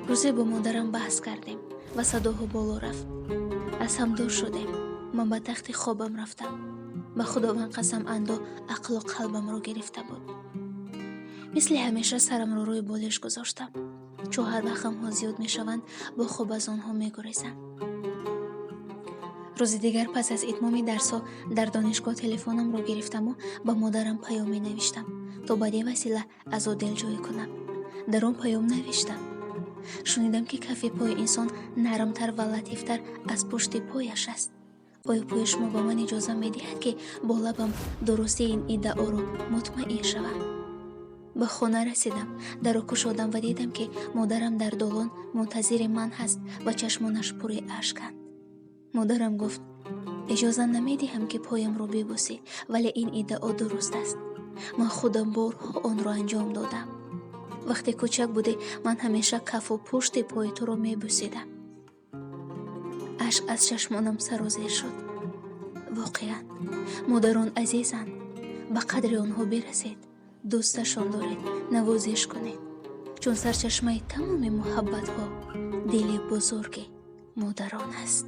рӯзе бо модарам баҳс кардем ва садоҳо боло рафт. аз ҳам дур шудем. ман ба тахти хобам рафтам. ба худованд қасам андо ақлу қалбамро гирифта буд. мисли ҳамеша сарамро рӯи болиш гузоштам. чун ҳар вақт ғамҳо зиёд мешаванд бо хоб аз онҳо мегурезам. рӯзи дигар пас аз итмоми дарсҳо дар донишгоҳ телефонамро гирифтаму ба модарам паём менавиштам, то баъди васила аз ӯ дилҷӯӣ кунам. дар он паём навиштам: шунидам, ки кафи пои инсон нармтар ва латифтар аз пушти пояш аст. оё пои шумо ба ман иҷоза медиҳад, ки бо лабам дурустии ин иддаоро мутмаин шавам? ба хона расидам, дарро кушодам ва дидам, ки модарам дар долон мунтазири ман ҳаст ва чашмонаш пури ашканд. модарам гуфт: иҷоза намедиҳам, ки поямро бибусӣ, вале ин иддао дуруст аст. ман худам борҳо онро анҷом додам. вақте кӯчак будӣ, ман ҳамеша кафу пушти пои туро мебусидам. ашк аз чашмонам сарозир шуд. воқеан модарон азизанд. ба қадри онҳо бирасед, дӯсташон доред, навозиш кунед, чун сарчашмаи тамоми муҳаббатҳо дили бузурги модарон аст.